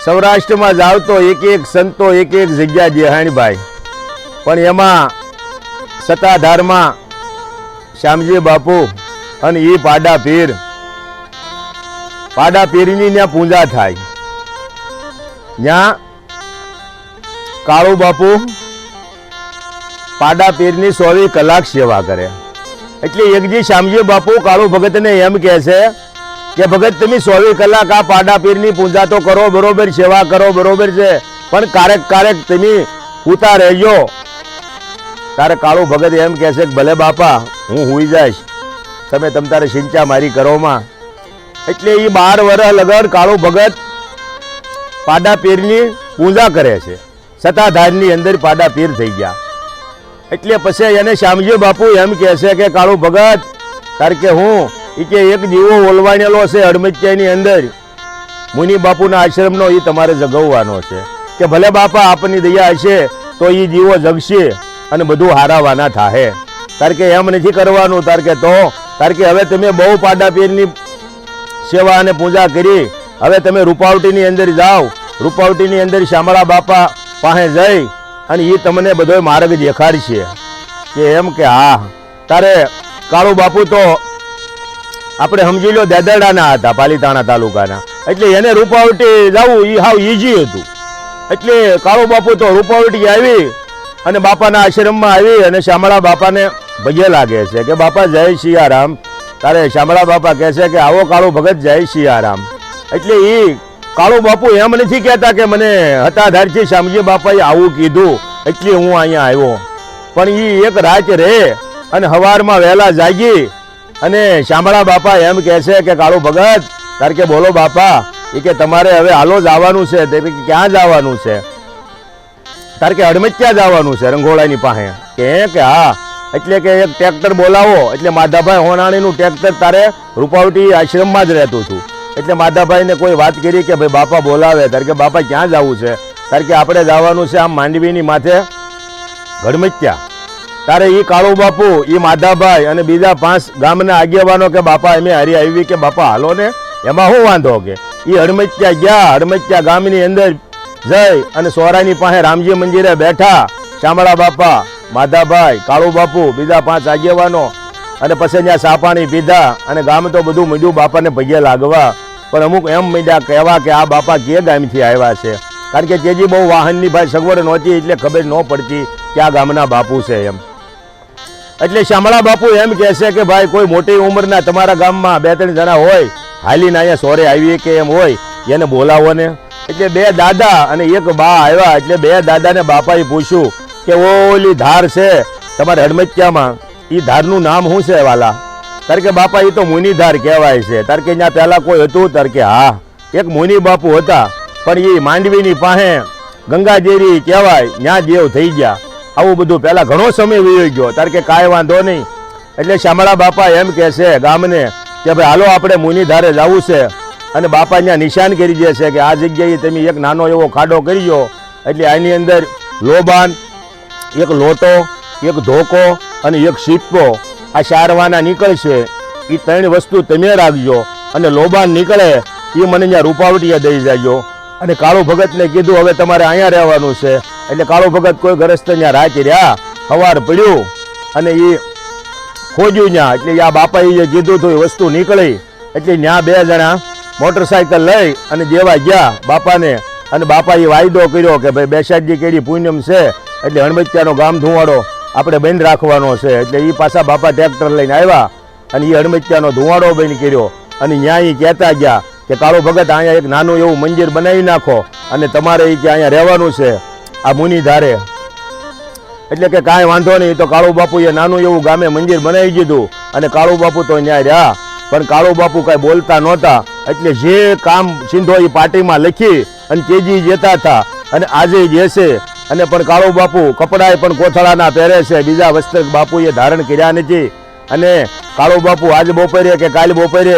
સૌરાષ્ટ્રમાં જાવ તો એક એક સંતો એક એક જગ્યા જેહાણીભાઈ, પણ એમાં સત્તાધારમાં શ્યામજી બાપુ અને એ પાડા પીરની ત્યાં પૂજા થાય. ત્યાં કાળુ બાપુ પાડા પીરની 24 કલાક સેવા કરે. એટલે એકજી શ્યામજી બાપુ કાળુ ભગતને એમ કહે છે કે ભગત તમે 24 કલાક આ પાડા પીરની પૂજા તો કરો, બરોબર, સેવા કરો, બરોબર છે, પણ કારેક તમે ઉતા રહેજો. તારે કાળુ ભગત એમ કહે છે કે ભલે બાપા હું હુઈ જઈશ, તમે તારે સિંચા મારી કરોમાં. એટલે એ 12 વર્ષ લગન કાળુ ભગત પાડા પીરની પૂજા કરે છે. સત્તાધારની અંદર પાડા પીર થઈ ગયા. એટલે પછી એને શ્યામજી બાપુ એમ કહે છે કે કાળુ ભગત તાર કે હું કે એક દીવો ઓલવાણેલો છે અડમચિયાની અંદર મુનિ બાપુના આશ્રમનો, એ તમારે જગવવાનો છે. કે ભલે બાપા આપની દયા હશે તો એ દીવો જગશે અને બધું હારાવાના થાહે. તાર કે એમ નથી કરવાનું. તાર કે હવે તમે બહુ પાડા પીરની સેવા અને પૂજા કરી, હવે તમે રૂપાવટીની અંદર જાઓ. રૂપાવટીની અંદર શામળા બાપા પાસે જઈ અને એ તમને બધો માર્ગ દેખાડશે. કે એમ કે હા. તારે કાળુ બાપુ તો આપણે સમજી લો દેદરડાના હતા, પાલીતાણા તાલુકાના. એટલે એને રૂપાવટી જવું એ હાવ ઈઝી હતું. એટલે કાળુ બાપુ તો રૂપાવટી આવી અને બાપાના આશ્રમમાં આવી અને શામળા બાપાને ભગે લાગે છે કે બાપા જય સિયારામ. તારે શામળા બાપા કહે છે કે આવો કાળુ ભગત જય સિયારામ. એટલે એ કાળુ બાપુ એમ નથી કહેતા કે મને હતાધારથી શ્યામજી બાપાએ આવું કીધું એટલે હું અહીંયા આવ્યો, પણ એ એક રાત રહે અને સવારમાં વહેલા જાગી અને શામળા બાપા એમ કહે છે કે કાળુ ભગત તાર કે બોલો બાપા. એ કે તમારે હવે હાલો જવાનું છે. તે ક્યાં જવાનું છે? તાર કે અડમચિયા જવાનું છે રંગોળાની પાસે. કે હા. એટલે કે એક ટ્રેક્ટર બોલાવો. એટલે માધાભાઈ હોનાણીનું ટ્રેક્ટર તારે રૂપાવટી આશ્રમમાં જ રહેતું હતું. એટલે માધાભાઈને કોઈ વાત કરી કે ભાઈ બાપા બોલાવે. તાર કે બાપા ક્યાં જવું છે? તાર કે આપણે જવાનું છે આમ માંડવીની માથે ગડમચિયા. તારે એ કાળુ બાપુ, એ માધાભાઈ અને બીજા 5 ગામના આગેવાનો કે બાપા અમે હારી આવી કે બાપા હાલો ને, એમાં શું વાંધો? કે એ હડમચિયા ગયા. હડમચિયા ગામની અંદર જઈ અને સોરાની પાસે રામજી મંદિરે બેઠા શામળા બાપા, માધાભાઈ, કાળુ બાપુ, બીજા 5 આગેવાનો. અને પછી ત્યાં સાપાણી પીધા અને ગામ તો બધું મીડ્યું બાપાને પગે લાગવા. પણ અમુક એમ મીડ્યા કહેવા કે આ બાપા કે ગામથી આવ્યા છે. કારણ કે તેજી બહુ વાહનની ભાઈ સગવડ નહોતી એટલે ખબર ન પડતી કે આ ગામના બાપુ છે એમ. એટલે શામળા બાપુ એમ કહે છે કે ભાઈ કોઈ મોટી ઉંમરના તમારા ગામમાં 2-3 જણા હોય હાલીને અહીંયા સોરે આવીએ કે એમ હોય એને બોલાવો ને. એટલે 2 દાદા અને એક બા આવ્યા. એટલે 2 દાદાને બાપાએ પૂછ્યું કે ઓલી ધાર છે તમારે હડમચિયામાં, એ ધારનું નામ શું છે વાલા? તાર કે બાપા એ તો મુનિ ધાર કહેવાય છે. તાર કે ત્યાં પહેલા કોઈ હતું? તાર કે હા એક મુનિ બાપુ હતા, પણ એ માંડવીની પાસે ગંગાજેરી કહેવાય ત્યાં દેવ થઈ ગયા. આવું બધું પહેલા ઘણો સમય વયો ગયો. તાર કે કાંઈ વાંધો નહીં. એટલે શામળા બાપા એમ કહે છે ગામને કે ભાઈ હાલો આપણે મુનિ ધારે જવું છે. અને બાપા ત્યાં નિશાન કરી દે છે કે આ જગ્યાએ તમે એક નાનો એવો ખાડો કરજો. એટલે આની અંદર લોબાન, એક લોટો, એક ધોકો અને એક સિક્કો આ 4 વાના નીકળશે. એ 3 વસ્તુ તમે રાખજો અને લોબાન નીકળે એ મને ત્યાં રૂપાવટીએ દઈ જાજો. અને કાળુ ભગતને કીધું હવે તમારે અહીંયા રહેવાનું છે. એટલે કાળુ ભગત કોઈ ગરસ્ત ત્યાં રાત રહ્યા. સવાર પડ્યું અને એ ખોજ્યું ત્યાં. એટલે આ બાપાએ જે કીધું હતું એ વસ્તુ નીકળી. એટલે ત્યાં 2 જણા મોટરસાયકલ લઈ અને દેવા ગયા બાપાને. અને બાપાએ વાયદો કર્યો કે ભાઈ બેસાડજી કેડી પૂનમ છે એટલે હડમચિયાનો ગામ ધુવાડો આપણે બંધ રાખવાનો છે. એટલે એ પાછા બાપા ટ્રેક્ટર લઈને આવ્યા અને એ હડમચિયાનો ધુવાડો બંધ કર્યો. અને ત્યાં એ કહેતા ગયા કે કાળુ ભગત અહીંયા એક નાનું એવું મંદિર બનાવી નાખો અને તમારે એ કે અહીંયા રહેવાનું છે આ મુનિ ધારે. એટલે કે કાંઈ વાંધો નહીં. તો કાળુ બાપુએ નાનું એવું ગામે મંદિર બનાવી દીધું અને કાળુ બાપુ તો ત્યાં રહ્યા. પણ કાળુ બાપુ કાંઈ બોલતા નહોતા. એટલે જે કામ સિંધો એ પાટીમાં લખી અને તેજી જતા હતા અને આજે જશે. અને પણ કાળુ બાપુ કપડાએ પણ કોથળાના પહેરે છે, બીજા વસ્ત્ર બાપુએ ધારણ કર્યા નથી. અને કાળુ બાપુ આજ બપોરે કે કાલ બપોરે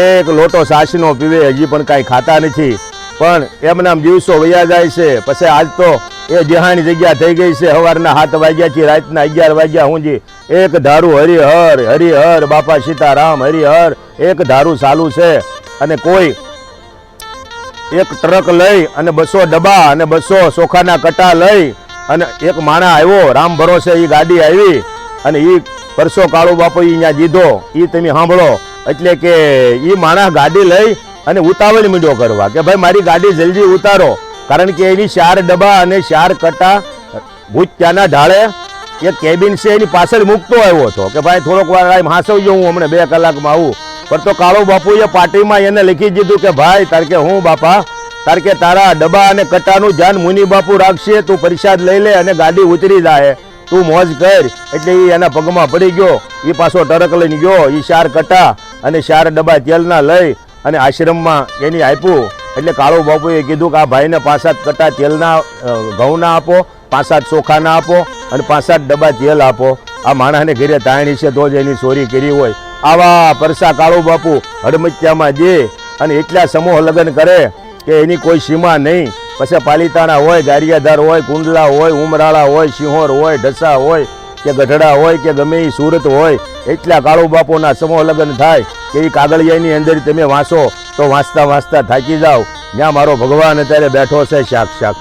એક લોટો છાશનો પીવે, હજી પણ કાંઈ ખાતા નથી. પણ એમના દિવસો વયા જાય છે. પછી આજ તો એ જેહાની જગ્યા થઈ ગઈ છે. સવારના 7 વાગ્યાથી રાતના 11 વાગ્યા સુધી એક ધારું હરિહર હરિહર બાપા સીતારામ હરિહર એક ધારું ચાલુ છે. અને કોઈ એક ટ્રક લઈ અને 200 ડબ્બા અને 200 ચોખાના કટા લઈ અને એક માણા આવ્યો રામ ભરોસે એ ગાડી આવી અને એ પરસો કાળુ બાપુ અહીંયા દીધો. એ તમે સાંભળો. એટલે કે એ માણસ ગાડી લઈ અને ઉતાવળ મીંડો કરવા કે ભાઈ મારી ગાડી જલ્દી ઉતારો, કારણ કે એની 4 ડબ્બા અને 4 કટા ભૂત ત્યાંના ઢાળે એક કેબિન છે એની પાછળ મૂકતો આવ્યો હતો કે ભાઈ થોડોક વાર હાંસવજો, હું હમણાં 2 કલાકમાં આવું. પણ તો કાળુ બાપુએ પાર્ટીમાં એને લખી દીધું કે ભાઈ તાર કે હું બાપા તાર કે તારા ડબ્બા અને કટાનું ધ્યાન મુનિ બાપુ રાખશે, તું પ્રસાદ લઈ લે અને ગાડી ઉતરી જાય, તું મોજ કર. એટલે એ એના પગમાં પડી ગયો. એ પાછો ટરક લઈને ગયો. એ 4 કટા અને 4 ડબ્બા તેલના લઈ અને આશ્રમમાં એની આપ્યું. એટલે કાળુ બાપુએ કીધું કે આ ભાઈને 5-7 કટા તેલના ઘઉંના આપો, 5-7 ચોખાના આપો અને 5-7 ડબ્બા તેલ આપો. આ માણસને ઘરે તાણી છે તો જ એની ચોરી કરી હોય. આવા પરસા કાળુ બાપુ હડમત્યામાં દે અને એટલા સમૂહ લગ્ન કરે કે એની કોઈ સીમા નહીં. પછી પાલિતાણા હોય, ગારિયાધાર હોય, કુંડલા હોય, ઉમરાળા હોય, સિંહોર હોય, ઢસા હોય કે ગઢડા હોય કે ગમે એ સુરત હોય, એટલા કાળુ બાપુના સમૂહ લગ્ન થાય કે એ કાગળિયાની અંદર તમે વાંચો તો વાંચતા વાંચતા થાકી જાઓ. જ્યાં મારો ભગવાન અત્યારે બેઠો છે સાક્ષાત.